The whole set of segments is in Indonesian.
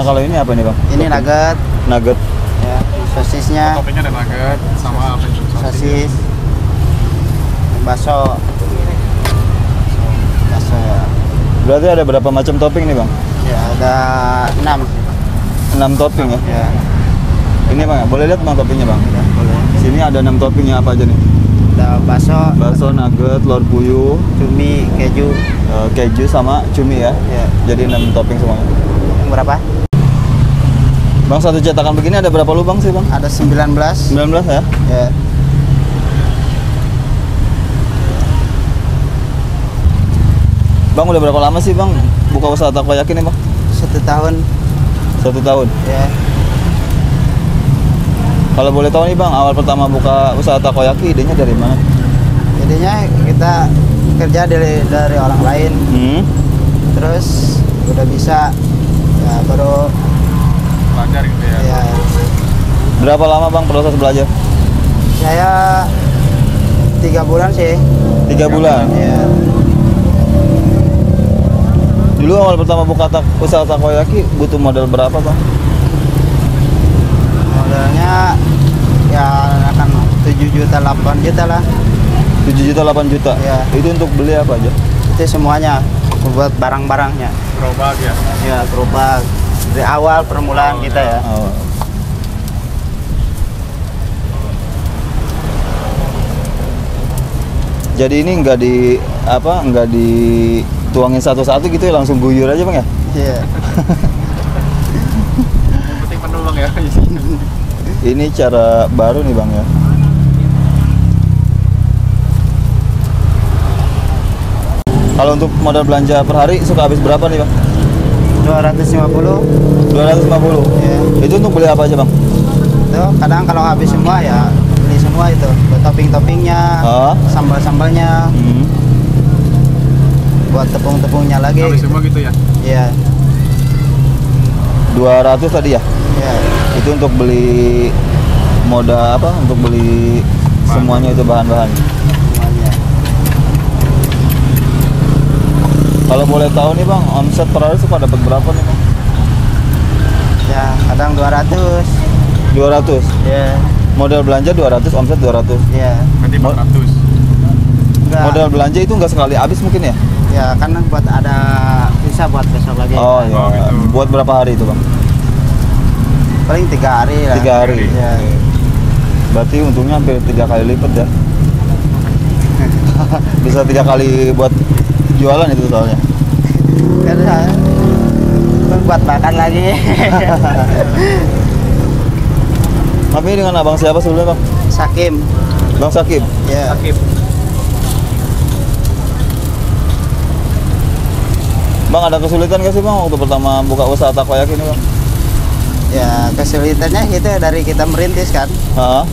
kalau ini apa nih bang? Ini nugget. Nugget. Ya, sosisnya. Toppingnya ada nugget sama apa itu? Sosis. Bakso. Bakso ya. Berarti ada berapa macam topping nih bang? Ya ada 6 topping ya? Ya. Ini bang, boleh lihat bang toppingnya bang? Ya, boleh. Sini ada 6 toppingnya apa aja nih? Ada Bakso, nugget, telur puyuh, cumi, keju. Keju sama cumi ya? Ya. Jadi 6 topping semuanya. Yang berapa? Bang, satu cetakan begini ada berapa lubang sih bang? Ada 19. 19 ya? Ya. Bang, udah berapa lama sih bang buka usaha takoyaki nih bang? 1 tahun. 1 tahun? Ya. Kalau boleh tahu nih bang, awal pertama buka usaha takoyaki idenya dari mana? Jadinya kita kerja dari orang lain. Terus udah bisa ya baru Belajar gitu ya. ya. Berapa lama bang proses belajar? Saya 3 bulan sih. 3 bulan? Ya. Dulu awal pertama buka usaha takoyaki butuh modal berapa bang? Modalnya ya akan 7 juta 8 juta lah. 7 juta 8 juta? Ya. Itu untuk beli apa aja? Itu semuanya buat barang-barangnya. Gerobak ya. Ya gerobak dari awal permulaan kita ya. Oh. Jadi ini nggak dituangin satu-satu gitu ya, langsung guyur aja bang ya? Iya. Yang penting penuh bang ya. Ini cara baru nih bang ya. Kalau untuk modal belanja per hari suka habis berapa nih bang? 250. 250? Ya. Itu untuk beli apa aja bang? Itu kadang kalau habis semua ya beli semua itu. Topping-toppingnya, sambal-sambalnya, buat tepung-tepungnya lagi. Habis semua gitu ya. Iya. 200 tadi ya? Iya. Itu untuk beli modal apa? Untuk beli semuanya itu bahan-bahan. Semuanya. Kalau boleh tahu nih bang, omset per hari suka dapat berapa nih bang? Ya, kadang 200. 200? Iya. Modal belanja 200, omset 200? Iya. Berarti 400. Enggak. Modal belanja itu nggak sekali habis mungkin ya? Ya, kan buat ada bisa buat besok lagi. Oh ya, Oh, gitu. buat berapa hari itu bang? Paling 3 hari lah. 3 hari? Iya. Berarti untungnya hampir 3 kali lipat ya? Bisa 3 kali buat jualan itu soalnya. Kan buat makan lagi. Tapi dengan abang siapa sebelumnya bang? Sakim. Bang Sakim? Ya. Sakit. Bang, ada kesulitan nggak sih bang waktu pertama buka usaha takoyaki ini bang? Ya, kesulitannya itu dari kita merintis kan. Ha?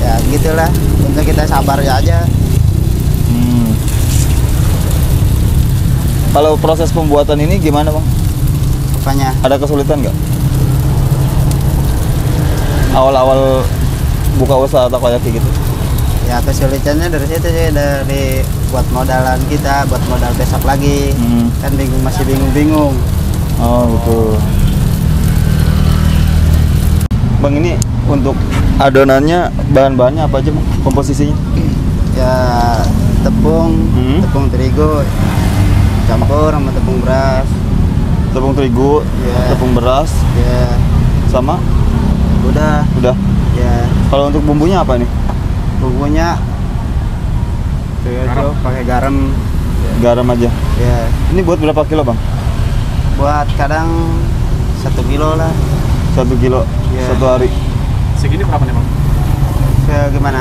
Ya, gitulah. Untuk kita sabar aja. Kalau proses pembuatan ini gimana bang? Apanya? Ada kesulitan nggak? Awal-awal buka usaha takoyaki gitu? Ya, kesulitannya dari situ sih, dari buat modalan kita, buat modal besok lagi. Kan masih bingung-bingung. Oh gitu. Bang, ini untuk adonannya bahan-bahannya apa aja bang? Komposisinya? Ya, tepung, tepung terigu campur sama tepung beras. Tepung terigu, Ya. tepung beras, Ya, sama? udah. Ya, Kalau untuk bumbunya apa nih? bumbunya Garam. pakai garam. Garam aja. Ya, Ini buat berapa kilo bang? buat kadang 1 kilo lah. 1 kilo, Ya. 1 hari. Segini berapa nih bang? Gimana?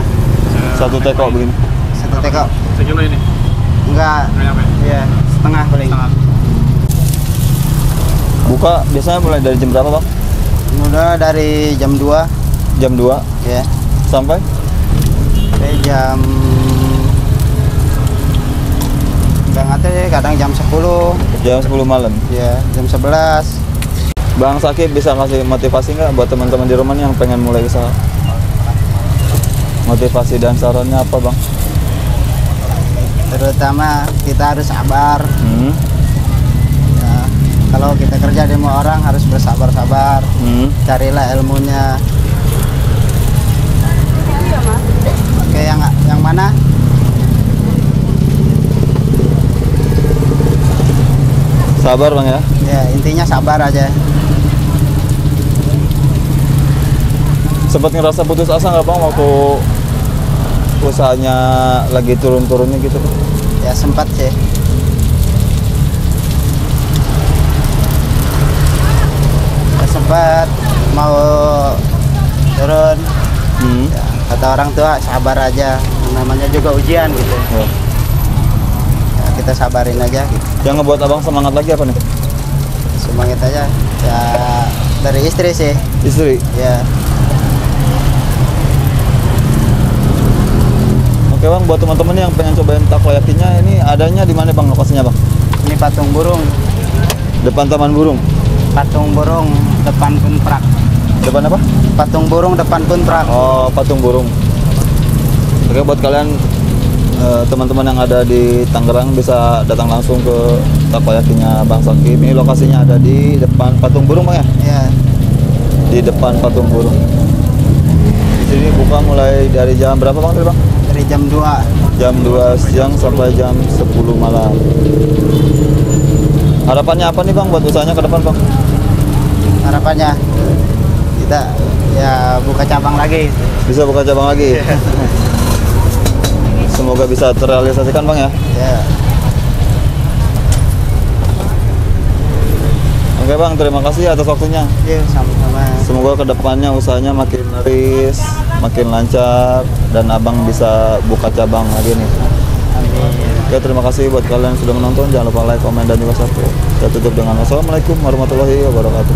1 teko begini. 1 teko? Sekilo ini? Enggak. Nggak nyampe? Ya, setengah paling. Setengah. Buka biasanya mulai dari jam berapa bang? Udah dari jam 2 Jam 2 ya. sampai? Jam nggak ngatur ya, kadang jam 10. Jam 10 malam. Ya, jam 11. Bang Sakib bisa ngasih motivasi nggak buat teman-teman di rumah nih yang pengen mulai usaha? Motivasi dan sarannya apa bang? Terutama kita harus sabar. Hmm. Ya, kalau kita kerja demo orang harus bersabar-sabar. Carilah ilmunya. Oke, yang mana? Sabar Bang ya. Ya, intinya sabar aja. Sempat ngerasa putus asa nggak Bang waktu usahanya lagi turun-turunnya gitu? Ya sempat sih. Ya, sempat mau turun. Ya, kata orang tua sabar aja, namanya juga ujian gitu. Ya. Ya, kita sabarin aja gitu. Yang ngebuat Abang semangat lagi apa nih? Semangat aja. Ya dari istri sih. Istri? Ya. Oke Bang, buat teman-teman yang pengen cobain takoyakinya, ini adanya di mana Bang lokasinya Bang? Ini patung burung. Depan Taman Burung? Patung burung depan Punprak. Depan apa? Patung burung depan Punprak. Oh, Patung Burung. Oke, buat kalian teman-teman yang ada di Tangerang bisa datang langsung ke takoyakinya Bang Sakib. Ini lokasinya ada di depan Patung Burung Bang ya? Ya, Di depan Patung Burung. Di sini buka mulai dari jam berapa Bang tadi Bang? dari jam 2. Jam 2 siang sampai jam 10 malam. Harapannya apa nih Bang buat usahanya ke depan Bang? Harapannya kita ya buka cabang lagi. Bisa buka cabang lagi? Semoga bisa terrealisasikan Bang ya. Ya. Oke Bang, terima kasih atas waktunya. Iya, sama-sama. Semoga kedepannya usahanya makin laris, makin lancar, dan Abang bisa buka cabang lagi nih. Amin. Oke, terima kasih buat kalian yang sudah menonton. Jangan lupa like, komen, dan juga subscribe. Kita tutup dengan wassalamualaikum warahmatullahi wabarakatuh.